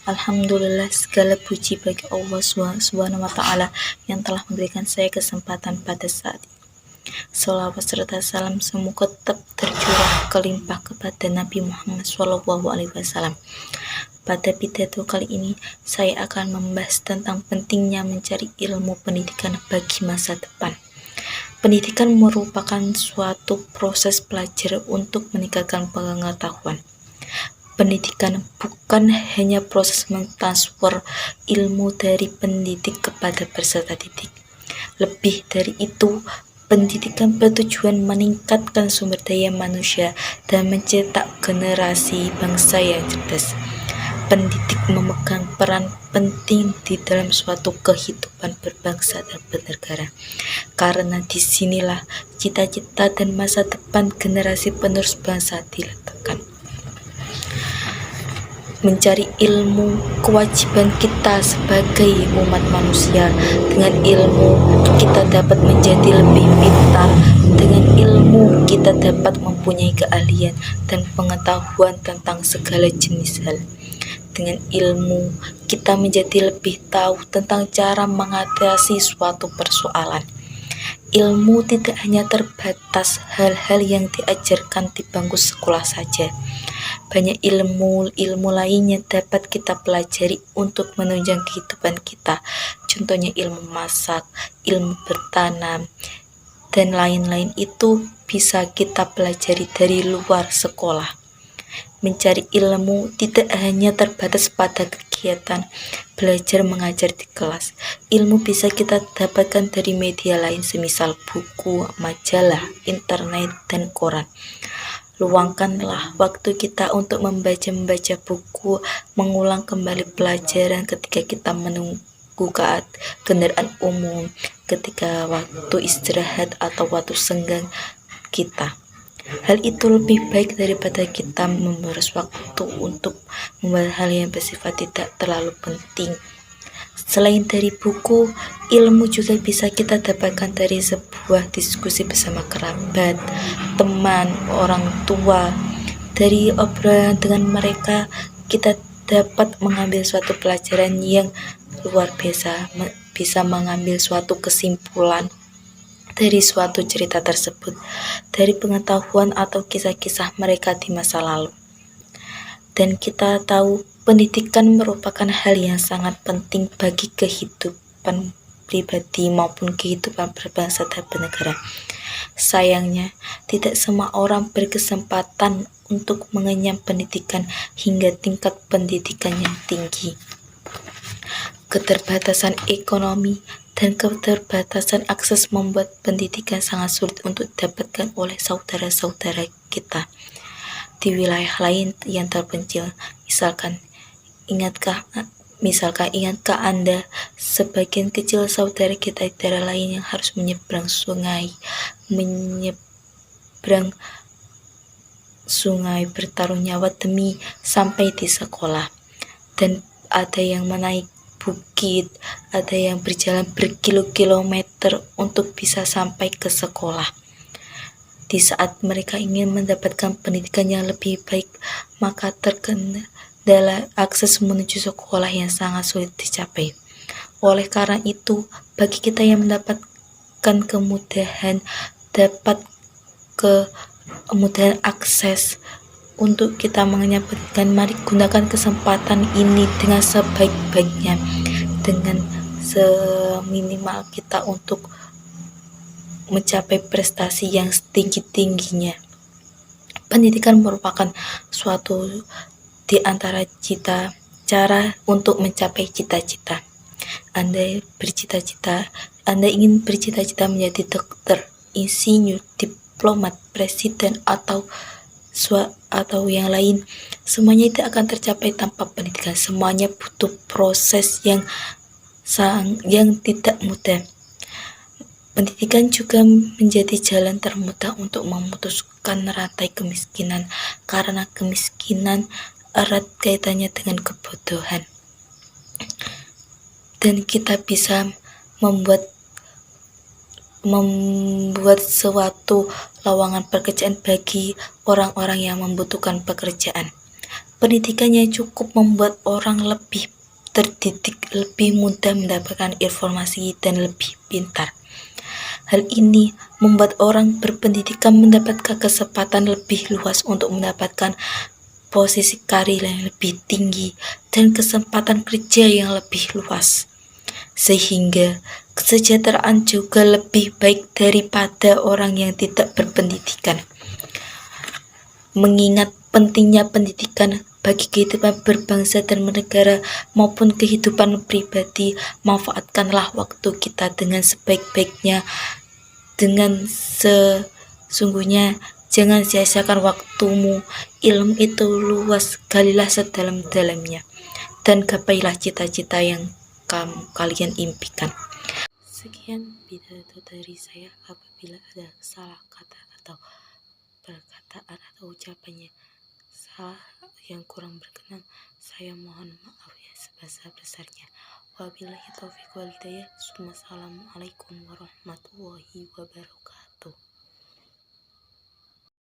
Alhamdulillah, segala puji bagi Allah Subhanahu wa Ta'ala yang telah memberikan saya kesempatan pada saat ini. Salawat serta salam semoga tetap tercurah kelimpah kepada Nabi Muhammad SAW. Pada pidato kali ini, saya akan membahas tentang pentingnya mencari ilmu pendidikan bagi masa depan. Pendidikan merupakan suatu proses belajar untuk meningkatkan pengetahuan. Pendidikan bukan hanya proses mentransfer ilmu dari pendidik kepada peserta didik. Lebih dari itu, pendidikan bertujuan meningkatkan sumber daya manusia dan mencetak generasi bangsa yang cerdas. Pendidik memegang peran penting di dalam suatu kehidupan berbangsa dan bernegara, karena disinilah cita-cita dan masa depan generasi penerus bangsa diletakkan. Mencari ilmu kewajiban kita sebagai umat manusia. Dengan ilmu kita dapat menjadi lebih pintar. Dengan ilmu kita dapat mempunyai keahlian dan pengetahuan tentang segala jenis hal. Dengan ilmu kita menjadi lebih tahu tentang cara mengatasi suatu persoalan. Ilmu tidak hanya terbatas hal-hal yang diajarkan di bangku sekolah saja. Banyak ilmu lainnya dapat kita pelajari untuk menunjang kehidupan kita. Contohnya ilmu masak, ilmu bertanam, dan lain-lain itu bisa kita pelajari dari luar sekolah. Mencari ilmu tidak hanya terbatas pada kegiatan belajar mengajar di kelas. Ilmu bisa kita dapatkan dari media lain semisal buku, majalah, internet, dan koran. Luangkanlah waktu kita untuk membaca buku, mengulang kembali pelajaran ketika kita menunggu kendaraan umum, ketika waktu istirahat atau waktu senggang kita. Hal itu lebih baik daripada kita memboros waktu untuk membahas hal yang bersifat tidak terlalu penting. Selain dari buku, ilmu juga bisa kita dapatkan dari sebuah diskusi bersama kerabat, teman, orang tua. Dari obrolan dengan mereka, kita dapat mengambil suatu pelajaran yang luar biasa, bisa mengambil suatu kesimpulan dari suatu cerita tersebut, dari pengetahuan atau kisah-kisah mereka di masa lalu. Dan kita tahu pendidikan merupakan hal yang sangat penting bagi kehidupan pribadi maupun kehidupan berbangsa dan bernegara. Sayangnya, tidak semua orang berkesempatan untuk mengenyam pendidikan hingga tingkat pendidikan yang tinggi. Keterbatasan ekonomi dan keterbatasan akses membuat pendidikan sangat sulit untuk didapatkan oleh saudara-saudara kita di wilayah lain yang terpencil. Misalkan ingatkah Anda, sebagian kecil saudara kita di daerah lain yang harus menyeberang sungai bertaruh nyawa demi sampai di sekolah, dan ada yang menaik bukit, ada yang berjalan berkilo-kilometer untuk bisa sampai ke sekolah. Di saat mereka ingin mendapatkan pendidikan yang lebih baik, maka terkendala akses menuju sekolah yang sangat sulit dicapai. Oleh karena itu, bagi kita yang mendapatkan kemudahan akses untuk kita mengenyam pendidikan, mari gunakan kesempatan ini dengan sebaik-baiknya, dengan seminimal kita untuk mencapai prestasi yang setinggi-tingginya. Pendidikan merupakan suatu di antara cara untuk mencapai cita-cita. Anda ingin bercita-cita menjadi dokter, insinyur, diplomat, presiden, atau yang lain. Semuanya itu akan tercapai tanpa pendidikan. Semuanya butuh proses yang tidak mudah. Pendidikan juga menjadi jalan termudah untuk memutuskan rantai kemiskinan, karena kemiskinan erat kaitannya dengan kebodohan. Dan kita bisa membuat suatu lowongan pekerjaan bagi orang-orang yang membutuhkan pekerjaan. Pendidikan yang cukup membuat orang lebih terdidik, lebih mudah mendapatkan informasi, dan lebih pintar. Hal ini membuat orang berpendidikan mendapatkan kesempatan lebih luas untuk mendapatkan posisi karir yang lebih tinggi dan kesempatan kerja yang lebih luas, sehingga kesejahteraan juga lebih baik daripada orang yang tidak berpendidikan. Mengingat pentingnya pendidikan bagi kehidupan berbangsa dan bernegara maupun kehidupan pribadi, manfaatkanlah waktu kita dengan sebaik-baiknya, dengan sesungguhnya. Jangan sia-siakan waktumu. Ilmu itu luas, galilah sedalam-dalamnya, dan gapailah cita-cita yang kalian impikan. Sekian pidato dari saya. Apabila ada salah kata atau perkataan atau ucapannya salah yang kurang berkenan, saya mohon maaf yang sebesar-besarnya. Wabillahi taufiq wal hidayah. Assalamualaikum warahmatullahi wabarakatuh.